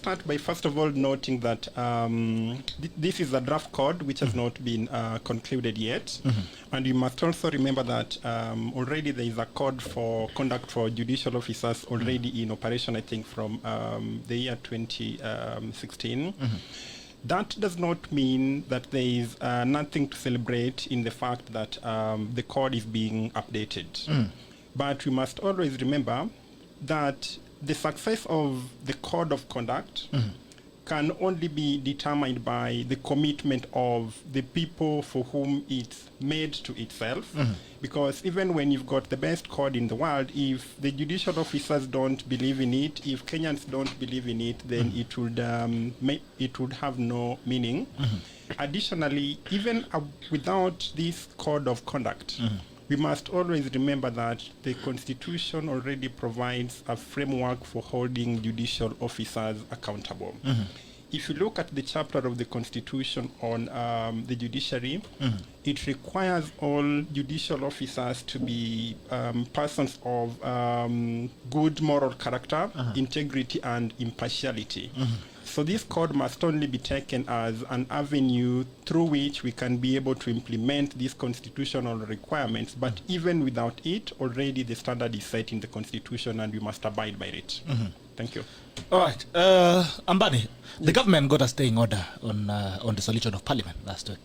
start by first of all noting that this is a draft code which has not been concluded yet. And you must also remember that already there is a code for conduct for judicial officers already in operation, I think, from the year 2016. That does not mean that there is nothing to celebrate in the fact that the code is being updated. But we must always remember that the success of the code of conduct can only be determined by the commitment of the people for whom it's made to itself. Because even when you've got the best code in the world, if the judicial officers don't believe in it, if Kenyans don't believe in it, then it would have no meaning. Additionally, even without this code of conduct, we must always remember that the Constitution already provides a framework for holding judicial officers accountable. If you look at the chapter of the Constitution on the judiciary, it requires all judicial officers to be persons of good moral character, integrity, and impartiality. So this code must only be taken as an avenue through which we can be able to implement these constitutional requirements. But even without it, already the standard is set in the Constitution and we must abide by it. Thank you. All right. Ambani, the government got a staying order on the solution of Parliament last week.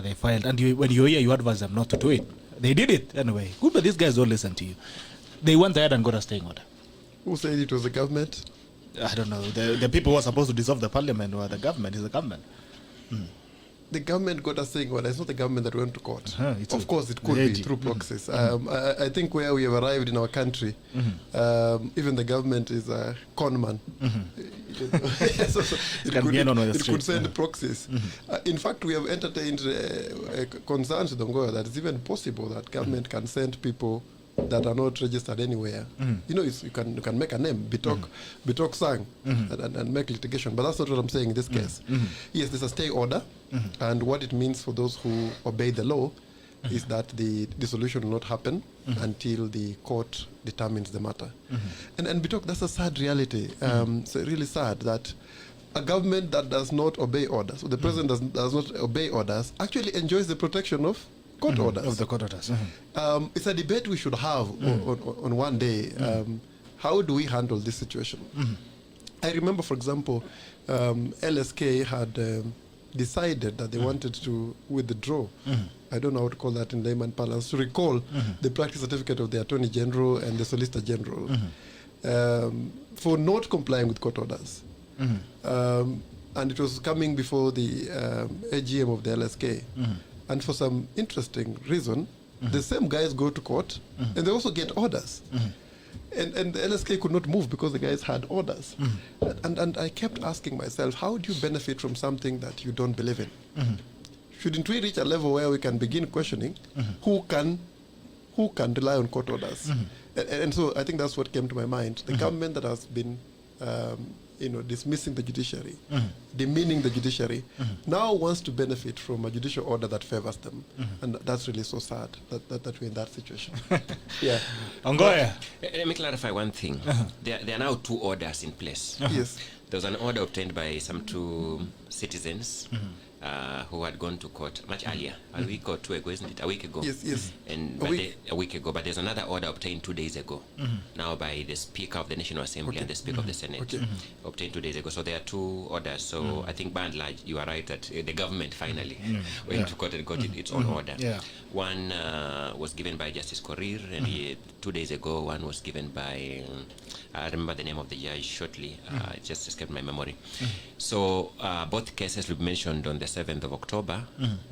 They filed, and when you hear, you advise them not to do it. They did it anyway. Good, but these guys don't listen to you. They went ahead and got a staying order. Who said it was the government? I don't know. The people who are supposed to dissolve the parliament or the government is the government. The government got a saying, well, it's not the government that went to court. Of course, it could be through proxies. I think where we have arrived in our country, even the government is a con man. It could send proxies. In fact, we have entertained concerns with Ongoya that it's even possible that government can send people that are not registered anywhere. You know, you can make a name, Bitok Sang, and make litigation. But that's not what I'm saying in this case. Yes, there's a stay order, and what it means for those who obey the law is that the dissolution will not happen until the court determines the matter. And Bitok, that's a sad reality. It's really sad that a government that does not obey orders, or the president does not obey orders, actually enjoys the protection of court orders. Of the court orders. It's a debate we should have on one day. How do we handle this situation? I remember, for example, LSK had decided that they wanted to withdraw, I don't know how to call that in layman parlance, to recall the practice certificate of the Attorney General and the Solicitor General for not complying with court orders. And it was coming before the AGM of the LSK. And for some interesting reason, the same guys go to court and they also get orders. And the LSK could not move because the guys had orders. And I kept asking myself, how do you benefit from something that you don't believe in? Shouldn't we reach a level where we can begin questioning who can rely on court orders? And so I think that's what came to my mind. The government that has been dismissing the judiciary, demeaning the judiciary, now wants to benefit from a judicial order that favors them. And that's really so sad that we're in that situation. Ongoya. Let me clarify one thing. There are now two orders in place. Yes. There was an order obtained by some two citizens who had gone to court much earlier, a week or two ago, isn't it? A week ago. Yes. And a week ago. But there's another order obtained 2 days ago, now by the Speaker of the National Assembly and the Speaker of the Senate, obtained 2 days ago. So there are two orders. So I think by and large, you are right that the government finally went to court and got its own order. One was given by Justice Korir, and 2 days ago, one was given by, I remember the name of the judge shortly, it just escaped my memory. So both cases we mentioned on the 7th of October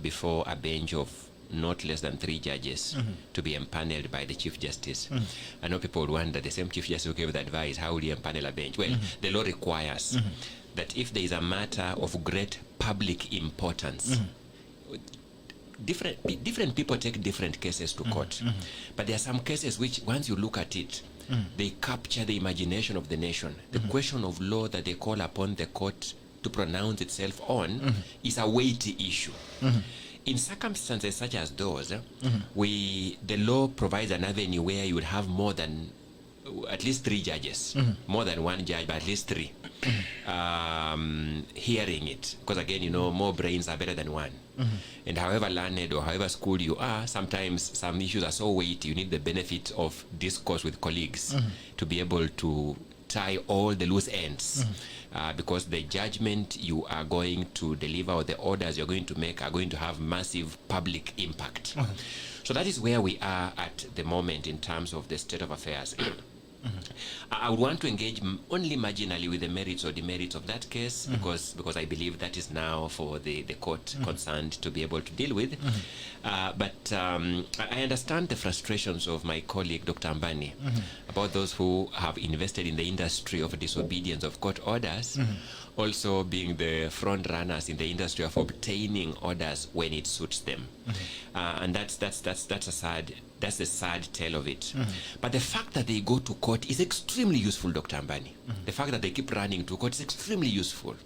before a bench of not less than 3 judges to be empaneled by the Chief Justice. I know people would wonder, the same Chief Justice who gave the advice, how will you empanel a bench? Well, the law requires that if there is a matter of great public importance, different people take different cases to court. But there are some cases which, once you look at it, they capture the imagination of the nation. The question of law that they call upon the court to pronounce itself on is a weighty issue. In circumstances such as those, the law provides an avenue where you would have more than at least 3 judges, more than one judge, but at least 3, hearing it. Because again, you know, more brains are better than one. And however learned or however schooled you are, sometimes some issues are so weighty, you need the benefit of discourse with colleagues to be able to tie all the loose ends. Because the judgment you are going to deliver or the orders you're going to make are going to have massive public impact. So that is where we are at the moment in terms of the state of affairs. I would want to engage only marginally with the merits or demerits of that case, because I believe that is now for the court concerned to be able to deal with. But I understand the frustrations of my colleague, Dr. Ambani, about those who have invested in the industry of disobedience of court orders, also being the front runners in the industry of obtaining orders when it suits them. And that's the sad tale of it. But the fact that they go to court is extremely useful, Dr. Ambani. The fact that they keep running to court is extremely useful,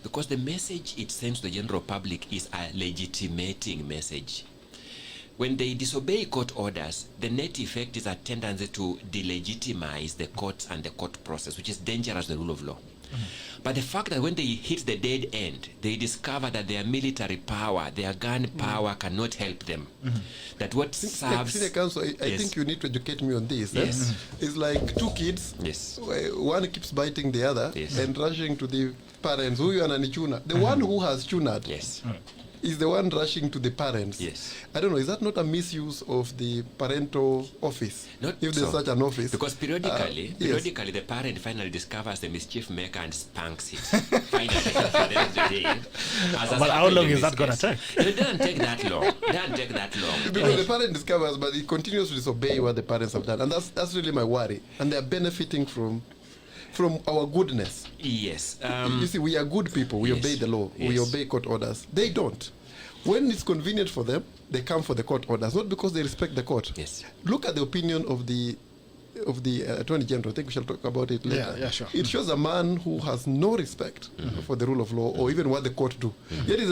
because the message it sends to the general public is a legitimating message. When they disobey court orders, the net effect is a tendency to delegitimize the courts and the court process, which is dangerous to the rule of law. But the fact that when they hit the dead end, they discover that their military power, their gun power cannot help them. That what serves... Senior Counsel, I think you need to educate me on this. Yes. It's like 2 kids. Yes. One keeps biting the other and rushing to the parents. Huyu ananichuna. The one who has chunad is the one rushing to the parents. Yes. I don't know, is that not a misuse of the parental office? Not if there's such an office. Because periodically the parent finally discovers the mischief maker and spanks it. Finally, at the end of the day. But how long is that going to take? It doesn't take that long. Because the parent discovers, but he continues to disobey what the parents have done. And that's really my worry. And they're benefiting from our goodness. Yes. You see, we are good people. We obey the law. We obey court orders. They don't. When it's convenient for them, they come for the court orders, not because they respect the court. Yes. Look at the opinion of the Attorney General. I think we shall talk about it later. Yeah, sure. It shows a man who has no respect for the rule of law or even what the court do. Yet